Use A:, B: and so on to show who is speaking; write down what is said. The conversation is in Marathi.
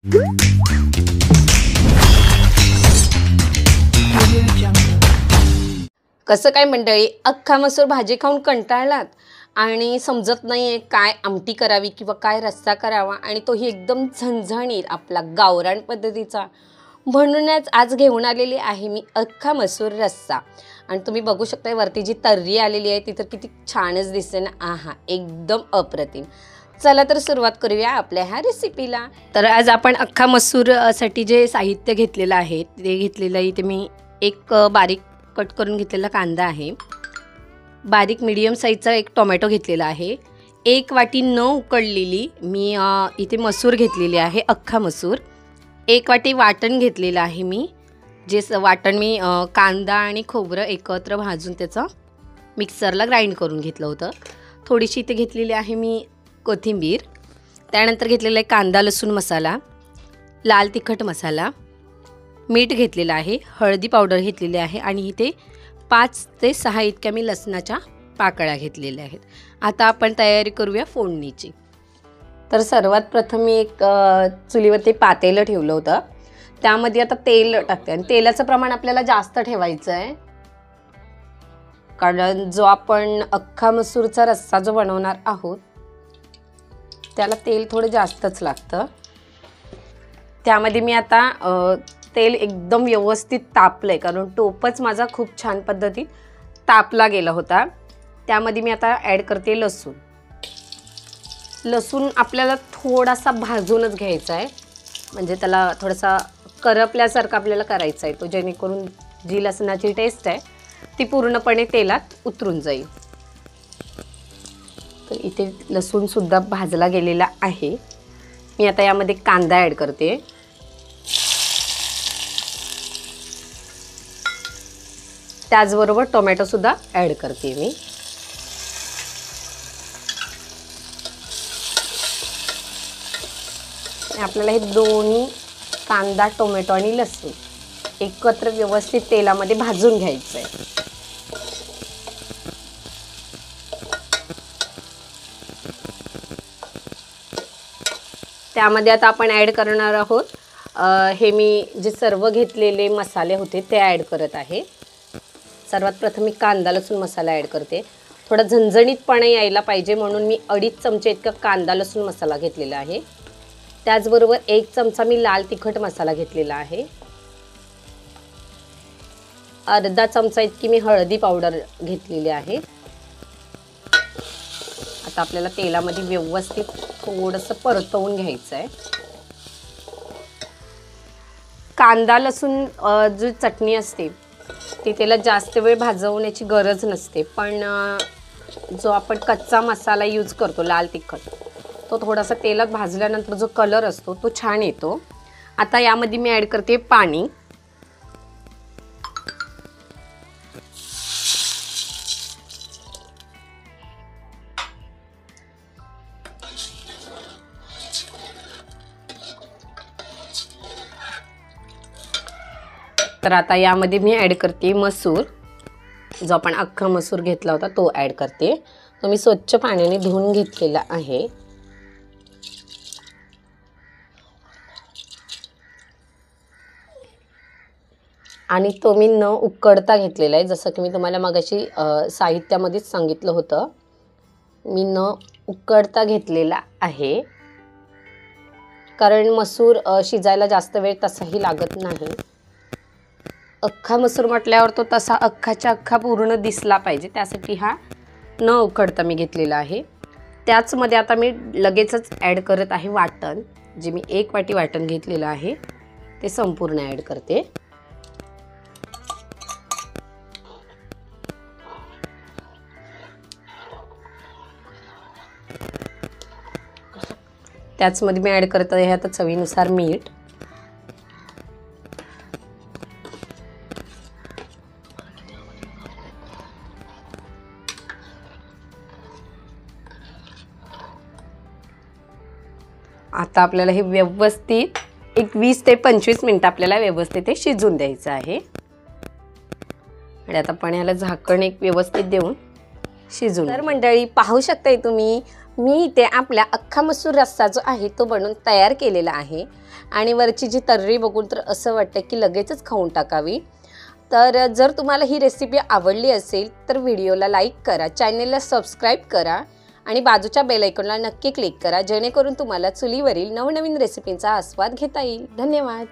A: कसं काय मंडळी, अख्खा मसूर भाजी खाऊन कंटाळलात आणि समजत नाहीये काय आमटी करावी किंवा काय रस्सा करावा, आणि तोही एकदम झणझणीत आपला गावरान पद्धतीचा. म्हणूनच आज घेऊन आलेली आहे मी अख्खा मसूर रस्सा. आणि तुम्ही बघू शकता वरती जी तर्री आलेली आहे ती तर किती छानच दिसते ना. आहा, एकदम अप्रतिम. चला तर सुरुवात करूया आपल्या ह्या रेसिपीला. तर आज आपण अख्खा मसूर साठी जे साहित्य घेतलेलं आहे ते घेतलेलं आहे. इथे मी एक बारीक कट करून घेतलेला कांदा आहे, बारीक मीडियम साईजचा एक टोमॅटो घेतलेला आहे, एक वाटी न उकळलेली मी इथे मसूर घेतलेली आहे अख्खा मसूर, एक वाटी वाटण घेतलेलं आहे मी, जे वाटण मी कांदा आणि खोबरं एकत्र भाजून त्याचं मिक्सरला ग्राइंड करून घेतलं होतं. थोडीशी इथे घेतलेली आहे मी कोथिंबीर. त्यानंतर घेतलेला आहे कांदा लसूण मसाला, लाल तिखट मसाला, मीठ घेतलेलं आहे, हळदी पावडर घेतलेली आहे आणि इथे 5 ते 6 इतक्या मी लसणाच्या पाकळ्या घेतलेल्या आहेत. आता आपण तयारी करूया फोडणीची. तर सर्वात प्रथम मी एक चुलीवरती पातेलं ठेवलं होतं, त्यामध्ये आता तेल टाकते आणि तेलाचं प्रमाण आपल्याला जास्त ठेवायचं आहे, कारण जो आपण अख्खा मसूरचा रस्सा जो बनवणार आहोत त्याला तेल थोडं जास्तच लागतं. त्यामध्ये मी आता तेल एकदम व्यवस्थित तापलंय, कारण टोपच माझा खूप छान पद्धतीत तापला गेला होता. त्यामध्ये मी आता ॲड करते लसूण. लसूण आपल्याला थोडासा भाजूनच घ्यायचा आहे, म्हणजे त्याला थोडासा करपल्यासारखं आपल्याला करायचं आहे तो, जेणेकरून जी लसणाची टेस्ट आहे ती पूर्णपणे तेलात उतरून जाईल. तर इथे लसूणसुद्धा भाजला गेलेला आहे. मी आता यामध्ये कांदा ॲड करते. त्याचबरोबर टोमॅटोसुद्धा ॲड करते मी. आपल्याला हे दोन्ही कांदा, टोमॅटो आणि लसूण एकत्र व्यवस्थित तेलामध्ये भाजून घ्यायचं आहे. त्यामध्ये आता आपण ॲड करणार आहोत हे मी जे सर्व घेतलेले मसाले होते ते ॲड करत आहे. सर्वात प्रथम मी कांदा लसूण मसाला ॲड करते. थोडा झणझणीतपणे यायला पाहिजे म्हणून मी 2.5 चमचे इतका कांदा लसूण मसाला घेतलेला आहे. त्याचबरोबर 1 चमचा मी लाल तिखट मसाला घेतलेला आहे. अर्धा चमचा इतकी मी हळदी पावडर घेतलेली आहे. आता आपल्याला तेलामध्ये व्यवस्थित थोडंसं परतवून घ्यायचं आहे. कांदा लसूण जी चटणी असते ती तेलात जास्त वेळ भाजवण्याची गरज नसते, पण जो आपण कच्चा मसाला यूज करतो लाल तिखट, तो थोडासा तेलात भाजल्यानंतर जो कलर असतो तो छान येतो. आता यामध्ये मी ॲड करते पाणी. तर आता यामध्ये मी ॲड करते मसूर, जो आपण अख्खा मसूर घेतला होता तो ॲड करते. तो मी स्वच्छ पाण्याने धुवून घेतलेला आहे. आणि तो मी न उकडता घेतलेला आहे, जसं की मी तुम्हाला मगाशी साहित्यामध्येच सांगितलं होतं. मी न उकडता घेतलेला आहे, कारण मसूर शिजायला जास्त वेळ तसाही लागत नाही. अख्खा मसूर म्हटल्यावर तो तसा अख्खाच्या अख्खा पूर्ण दिसला पाहिजे, त्यासाठी हा न उकडता मी घेतलेला आहे. त्याचमध्ये आता मी लगेचच ॲड करत आहे वाटण. जे मी 1 वाटी वाटण घेतलेलं आहे ते संपूर्ण ॲड करते. त्याचमध्ये मी ॲड करत आहे आता चवीनुसार मीठ. आता आपल्याला हे व्यवस्थित एक 20 ते 25 मिनिटं आपल्याला व्यवस्थित हे शिजून द्यायचं आहे. आणि आता आपण ह्याला झाकण एक व्यवस्थित देऊन शिजून. तर मंडळी पाहू शकताय तुम्ही मी इथे आपल्या अख्खा मसूर रस्सा जो आहे तो बनवून तयार केलेला आहे आणि वरची जी तर्री बघून तर असं वाटतं की लगेचच खाऊन टाकावी. तर जर तुम्हाला ही रेसिपी आवडली असेल तर व्हिडिओला लाईक करा, चॅनेलला सबस्क्राईब करा आणि बाजूच्या बेल आयकॉनला नक्की क्लिक करा, जेणेकरून तुम्हाला चुलीवरील नवनवीन रेसिपींचा आस्वाद घेता येईल. धन्यवाद.